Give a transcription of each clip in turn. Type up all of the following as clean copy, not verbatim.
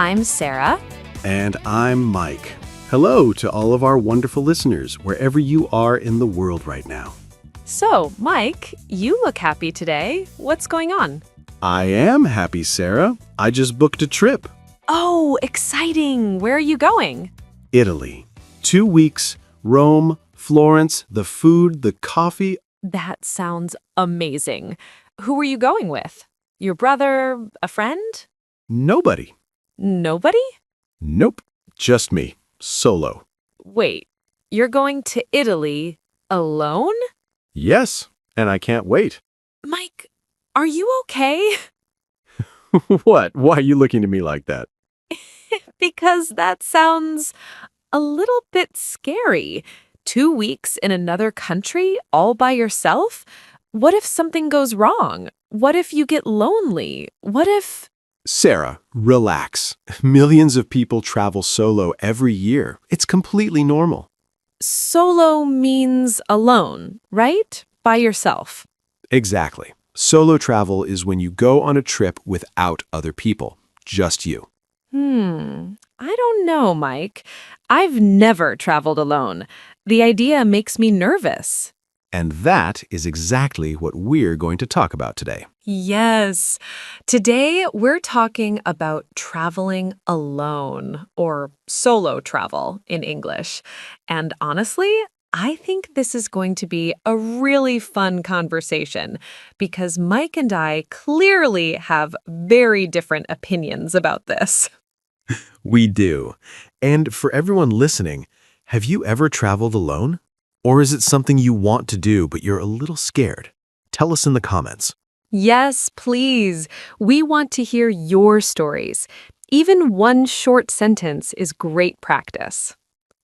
I'm Sarah. And I'm Mike. Hello to all of our wonderful listeners, wherever you are in the world right now. So, Mike, you look happy today. What's going on? I am happy, Sarah. I just booked a trip. Oh, exciting. Where are you going? Italy. 2 weeks, Rome, Florence, the food, the coffee. That sounds amazing. Who are you going with? Your brother? A friend? Nobody. Nobody? Nope. Just me. Solo. Wait, you're going to Italy alone? Yes, and I can't wait. Mike, are you okay? What? Why are you looking at me like that? Because that sounds a little bit scary. 2 weeks in another country all by yourself? What if something goes wrong? What if you get lonely? What if... Sarah, relax. Millions of people travel solo every year. It's completely normal. Solo means alone, right? By yourself. Exactly. Solo travel is when you go on a trip without other people, just you. I don't know, Mike. I've never traveled alone. The idea makes me nervous. And that is exactly what we're going to talk about today. Yes. Today, we're talking about traveling alone, or solo travel in English. And honestly, I think this is going to be a really fun conversation because Mike and I clearly have very different opinions about this. We do. And for everyone listening, have you ever traveled alone? Or is it something you want to do but you're a little scared? Tell us in the comments. Yes, please. We want to hear your stories. Even one short sentence is great practice.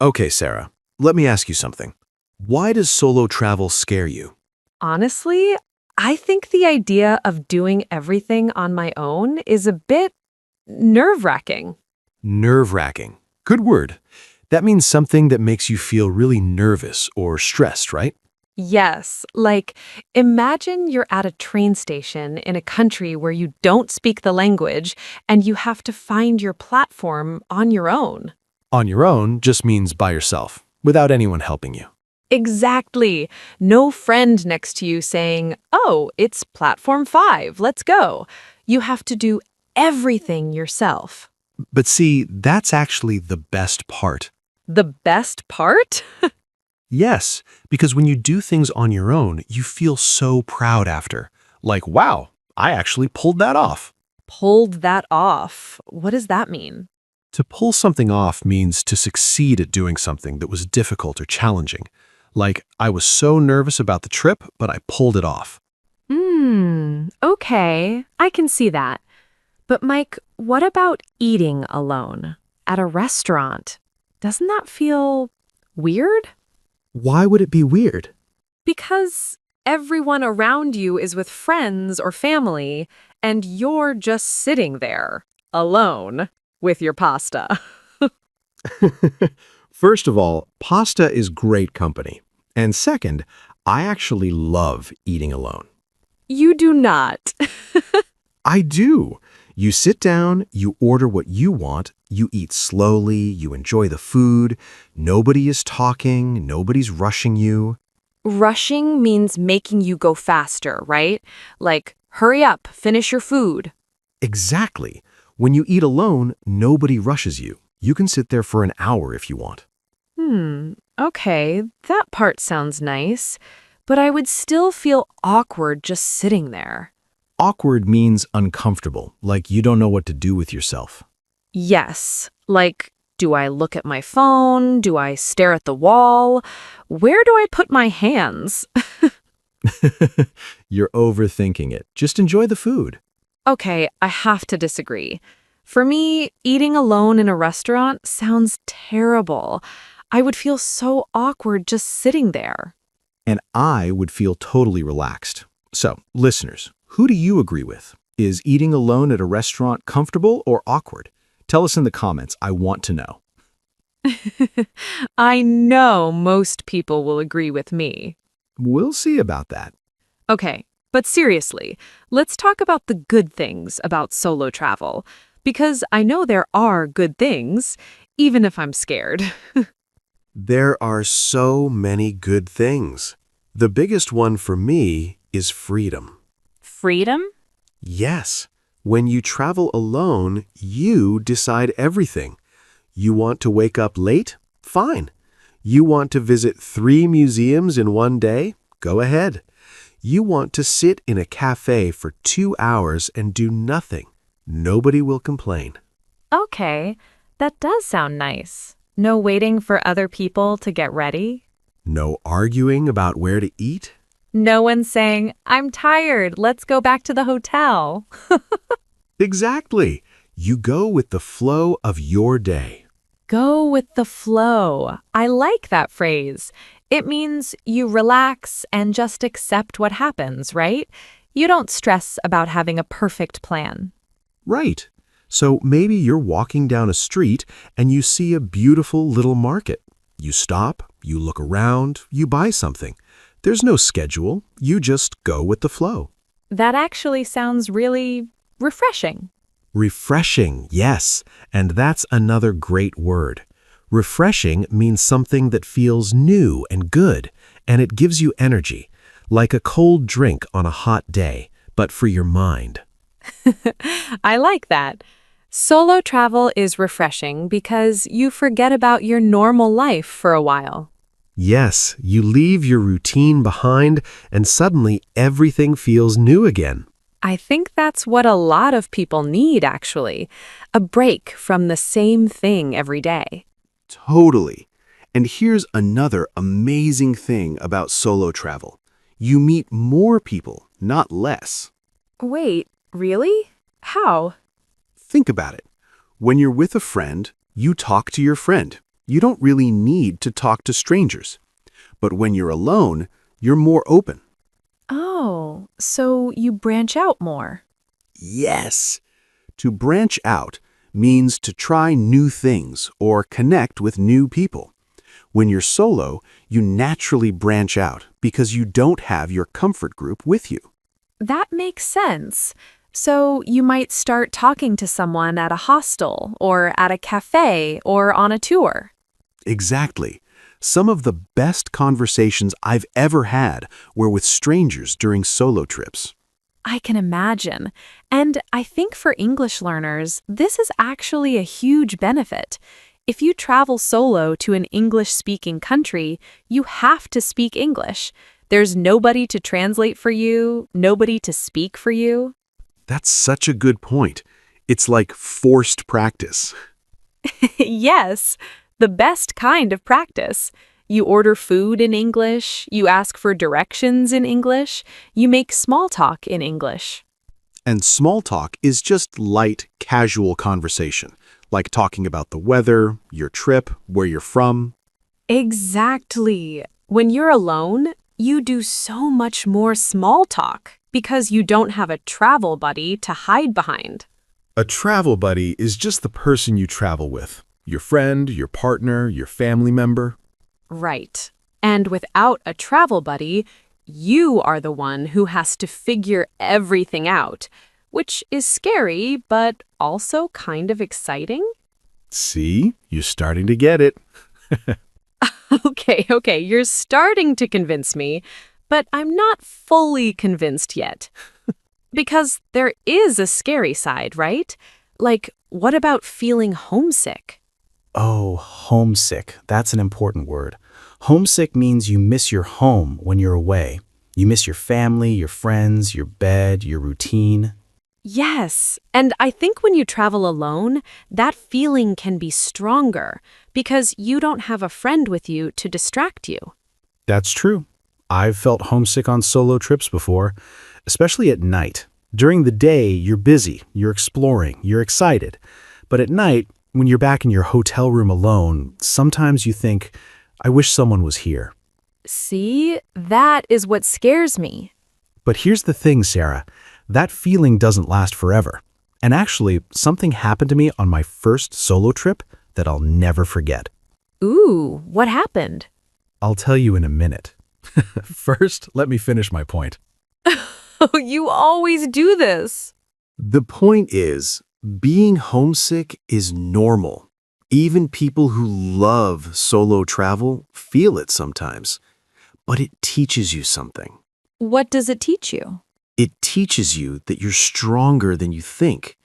Okay, Sarah, let me ask you something. Why does solo travel scare you? Honestly, I think the idea of doing everything on my own is a bit nerve-wracking. Nerve-wracking. Good word. That means something that makes you feel really nervous or stressed, right? Yes, like imagine you're at a train station in a country where you don't speak the language and you have to find your platform on your own. On your own just means by yourself, without anyone helping you. Exactly. No friend next to you saying, "Oh, it's platform 5, let's go." You have to do everything yourself. But see, that's actually the best part. The best part? Yes, because when you do things on your own, you feel so proud after. Like, wow, I actually pulled that off. Pulled that off. What does that mean? To pull something off means to succeed at doing something that was difficult or challenging. Like, I was so nervous about the trip, but I pulled it off. Okay. I can see that. But Mike, what about eating alone at a restaurant? Doesn't that feel weird? Why would it be weird? Because everyone around you is with friends or family, and you're just sitting there, alone, with your pasta. First of all, pasta is great company. And second, I actually love eating alone. You do not. I do. You sit down, you order what you want, you eat slowly, you enjoy the food, nobody is talking, nobody's rushing you. Rushing means making you go faster, right? Like, hurry up, finish your food. Exactly. When you eat alone, nobody rushes you. You can sit there for an hour if you want. Okay, that part sounds nice, but I would still feel awkward just sitting there. Awkward means uncomfortable, like you don't know what to do with yourself. Yes, like, do I look at my phone? Do I stare at the wall? Where do I put my hands? You're overthinking it. Just enjoy the food. Okay, I have to disagree. For me, eating alone in a restaurant sounds terrible. I would feel so awkward just sitting there. And I would feel totally relaxed. So, listeners, who do you agree with? Is eating alone at a restaurant comfortable or awkward? Tell us in the comments. I want to know. I know most people will agree with me. We'll see about that. Okay, but seriously, let's talk about the good things about solo travel. because I know there are good things, even if I'm scared. There are so many good things. The biggest one for me is freedom. Freedom? Yes, when you travel alone, you decide everything. You want to wake up late? Fine. You want to visit 3 museums in one day? Go ahead. You want to sit in a cafe for 2 hours and do nothing? Nobody will complain. Okay, that does sound nice. No waiting for other people to get ready. No arguing about where to eat? No one saying, I'm tired, let's go back to the hotel. Exactly. You go with the flow of your day. Go with the flow. I like that phrase. It means you relax and just accept what happens, right? You don't stress about having a perfect plan. Right. So maybe you're walking down a street and you see a beautiful little market. You stop, you look around, you buy something. There's no schedule. You just go with the flow. That actually sounds really refreshing. Refreshing, yes. And that's another great word. Refreshing means something that feels new and good, and it gives you energy, like a cold drink on a hot day, but for your mind. I like that. Solo travel is refreshing because you forget about your normal life for a while. Yes, you leave your routine behind, and suddenly everything feels new again. I think that's what a lot of people need, actually. A break from the same thing every day. Totally. And here's another amazing thing about solo travel. You meet more people, not less. Wait, really? How? Think about it. When you're with a friend, you talk to your friend. You don't really need to talk to strangers. But when you're alone, you're more open. Oh, so you branch out more. Yes. To branch out means to try new things or connect with new people. When you're solo, you naturally branch out because you don't have your comfort group with you. That makes sense. So you might start talking to someone at a hostel or at a cafe or on a tour. Exactly. Some of the best conversations I've ever had were with strangers during solo trips. I can imagine. And I think for English learners, this is actually a huge benefit. If you travel solo to an English-speaking country, you have to speak English. There's nobody to translate for you, nobody to speak for you. That's such a good point. It's like forced practice. Yes, the best kind of practice. You order food in English, you ask for directions in English, you make small talk in English. And small talk is just light, casual conversation, like talking about the weather, your trip, where you're from. Exactly. When you're alone, you do so much more small talk because you don't have a travel buddy to hide behind. A travel buddy is just the person you travel with. Your friend, your partner, your family member. Right. And without a travel buddy, you are the one who has to figure everything out, which is scary, but also kind of exciting. See, you're starting to get it. Okay, you're starting to convince me, but I'm not fully convinced yet. Because there is a scary side, right? Like, what about feeling homesick? Oh, homesick. That's an important word. Homesick means you miss your home when you're away. You miss your family, your friends, your bed, your routine. Yes, and I think when you travel alone, that feeling can be stronger because you don't have a friend with you to distract you. That's true. I've felt homesick on solo trips before, especially at night. During the day, you're busy, you're exploring, you're excited. But at night, when you're back in your hotel room alone, sometimes you think, I wish someone was here. See, that is what scares me. But here's the thing, Sarah. That feeling doesn't last forever. And actually, something happened to me on my first solo trip that I'll never forget. Ooh, what happened? I'll tell you in a minute. First, let me finish my point. Oh, you always do this. The point is, Being homesick is normal. Even people who love solo travel feel it sometimes. But it teaches you something. What does it teach you? It teaches you that you're stronger than you think.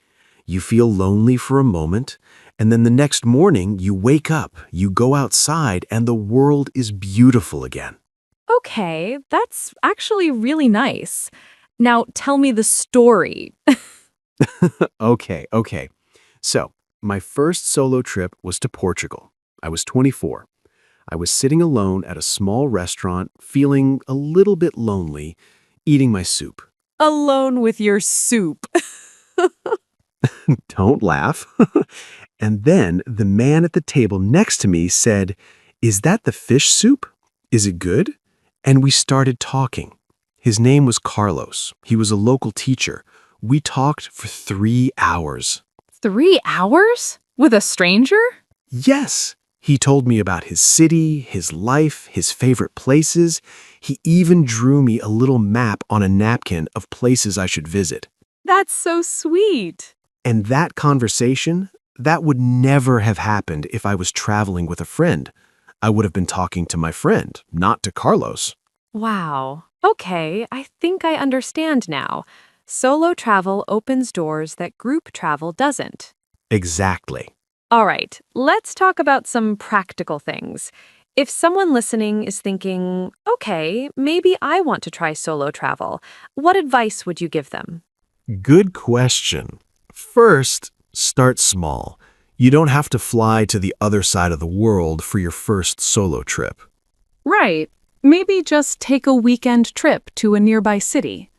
You feel lonely for a moment, and then the next morning you wake up, you go outside, and the world is beautiful again. Okay, that's actually really nice. Now tell me the story. Okay. So, my first solo trip was to Portugal. I was 24. I was sitting alone at a small restaurant, feeling a little bit lonely, eating my soup. Alone with your soup. Don't laugh. And then the man at the table next to me said, "Is that the fish soup? Is it good?" And we started talking. His name was Carlos. He was a local teacher. We talked for 3 hours. 3 hours? With a stranger? Yes, he told me about his city, his life, his favorite places. He even drew me a little map on a napkin of places I should visit. That's so sweet. And that conversation, that would never have happened if I was traveling with a friend. I would have been talking to my friend, not to Carlos. Wow. Okay, I think I understand now. Solo travel opens doors that group travel doesn't. Exactly. All right, let's talk about some practical things. If someone listening is thinking, okay, maybe I want to try solo travel, what advice would you give them? Good question. First, start small. You don't have to fly to the other side of the world for your first solo trip. Right. Maybe just take a weekend trip to a nearby city.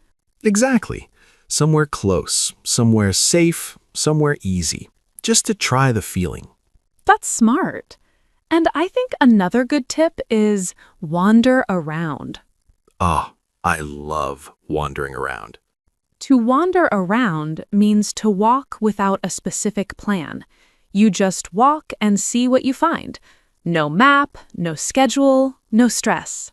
Exactly. Somewhere close, somewhere safe, somewhere easy. Just to try the feeling. That's smart. And I think another good tip is wander around. Ah, I love wandering around. To wander around means to walk without a specific plan. You just walk and see what you find. No map, no schedule, no stress.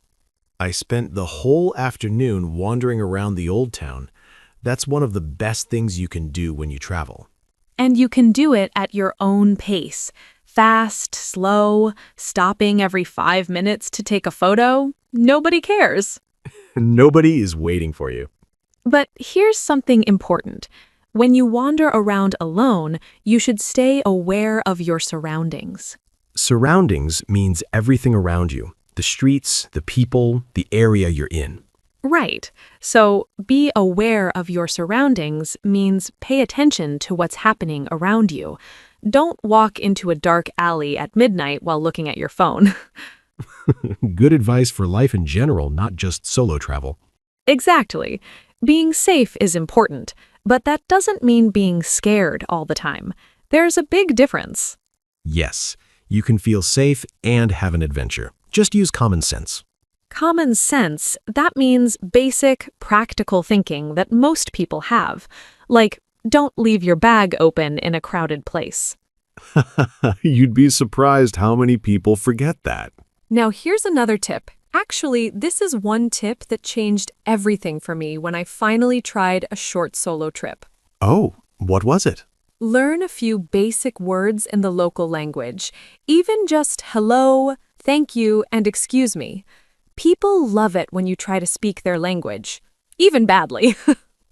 I spent the whole afternoon wandering around the old town. That's one of the best things you can do when you travel. And you can do it at your own pace. Fast, slow, stopping every 5 minutes to take a photo. Nobody cares. Nobody is waiting for you. But here's something important. When you wander around alone, you should stay aware of your surroundings. Surroundings means everything around you. The streets, the people, the area you're in. Right. So be aware of your surroundings means pay attention to what's happening around you. Don't walk into a dark alley at midnight while looking at your phone. Good advice for life in general, not just solo travel. Exactly. Being safe is important, but that doesn't mean being scared all the time. There's a big difference. Yes, you can feel safe and have an adventure. Just use common sense. Common sense, that means basic, practical thinking that most people have. Like, don't leave your bag open in a crowded place. You'd be surprised how many people forget that. Now, here's another tip. Actually, this is one tip that changed everything for me when I finally tried a short solo trip. Oh, what was it? Learn a few basic words in the local language, even just hello, thank you, and excuse me. People love it when you try to speak their language, even badly.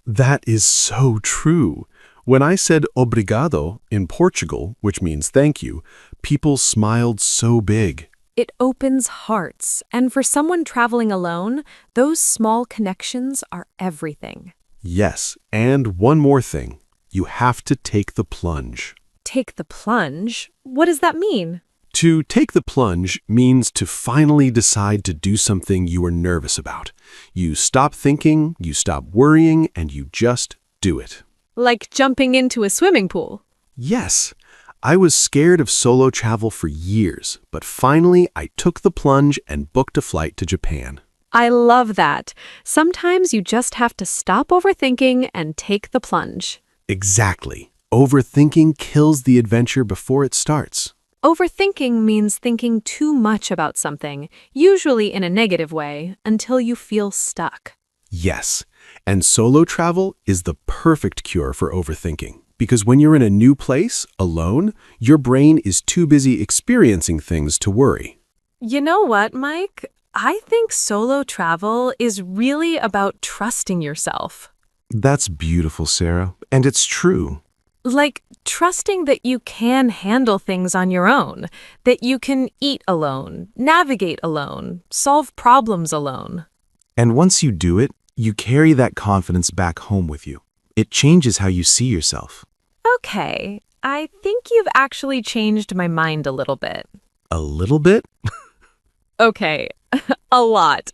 That is so true. When I said obrigado in Portugal, which means thank you, people smiled so big. It opens hearts, and for someone traveling alone, those small connections are everything. Yes, and one more thing. You have to take the plunge. Take the plunge? What does that mean? To take the plunge means to finally decide to do something you were nervous about. You stop thinking, you stop worrying, and you just do it. Like jumping into a swimming pool. Yes, I was scared of solo travel for years, but finally I took the plunge and booked a flight to Japan. I love that. Sometimes you just have to stop overthinking and take the plunge. Exactly. Overthinking kills the adventure before it starts. Overthinking means thinking too much about something, usually in a negative way, until you feel stuck. Yes, And solo travel is the perfect cure for overthinking. Because when you're in a new place, alone, your brain is too busy experiencing things to worry. You know what, Mike? I think solo travel is really about trusting yourself. That's beautiful, Sarah. And it's true. Like trusting that you can handle things on your own, that you can eat alone, navigate alone, solve problems alone. And once you do it, you carry that confidence back home with you. It changes how you see yourself. Okay, I think you've actually changed my mind a little bit. A little bit? Okay, a lot.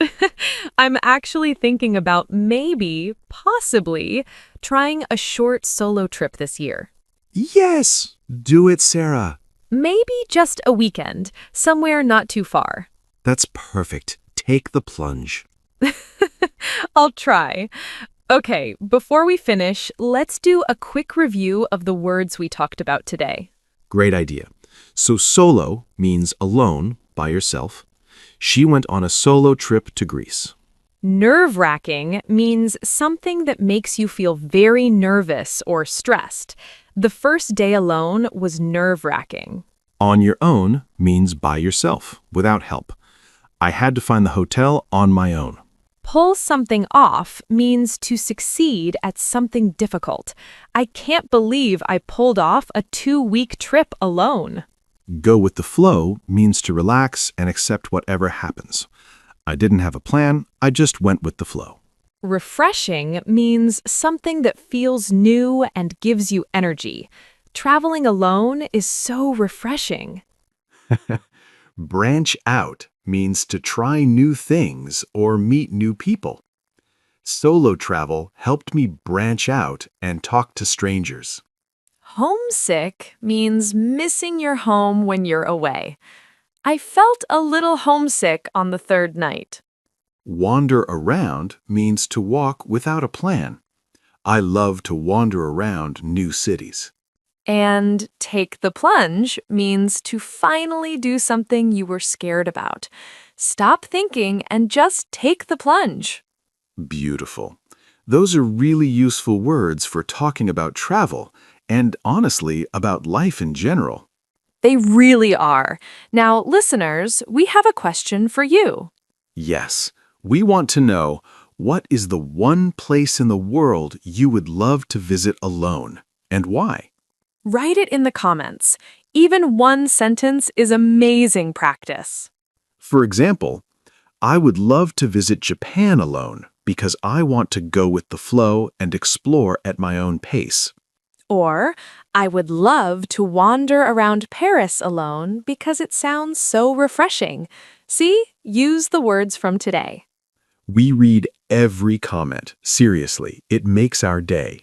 I'm actually thinking about maybe, possibly, trying a short solo trip this year. Yes! Do it, Sarah. Maybe just a weekend, somewhere not too far. That's perfect. Take the plunge. I'll try. Okay, before we finish, let's do a quick review of the words we talked about today. Great idea. So solo means alone, by yourself. She went on a solo trip to Greece. Nerve-wracking means something that makes you feel very nervous or stressed. The first day alone was nerve-wracking. On your own means by yourself, without help. I had to find the hotel on my own. Pull something off means to succeed at something difficult. I can't believe I pulled off a 2-week trip alone. Go with the flow means to relax and accept whatever happens. I didn't have a plan, I just went with the flow. Refreshing means something that feels new and gives you energy. Traveling alone is so refreshing. Branch out means to try new things or meet new people. Solo travel helped me branch out and talk to strangers. Homesick means missing your home when you're away. I felt a little homesick on the third night. Wander around means to walk without a plan. I love to wander around new cities. And take the plunge means to finally do something you were scared about. Stop thinking and just take the plunge. Beautiful. Those are really useful words for talking about travel and honestly about life in general. They really are. Now, listeners, we have a question for you. Yes, we want to know, what is the one place in the world you would love to visit alone, and why? Write it in the comments. Even one sentence is amazing practice. For example, I would love to visit Japan alone because I want to go with the flow and explore at my own pace. Or, I would love to wander around Paris alone because it sounds so refreshing. See? Use the words from today. We read every comment. Seriously, it makes our day.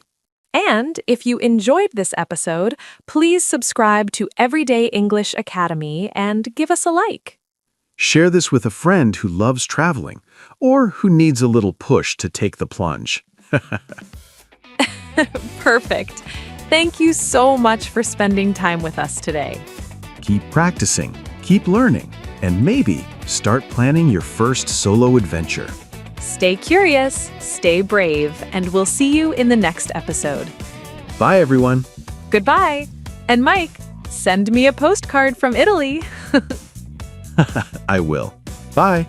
And if you enjoyed this episode, please subscribe to Everyday English Academy and give us a like. Share this with a friend who loves traveling or who needs a little push to take the plunge. Perfect. Thank you so much for spending time with us today. Keep practicing, keep learning, and maybe start planning your first solo adventure. Stay curious, stay brave, and we'll see you in the next episode. Bye, everyone. Goodbye. And Mike, send me a postcard from Italy. I will. Bye.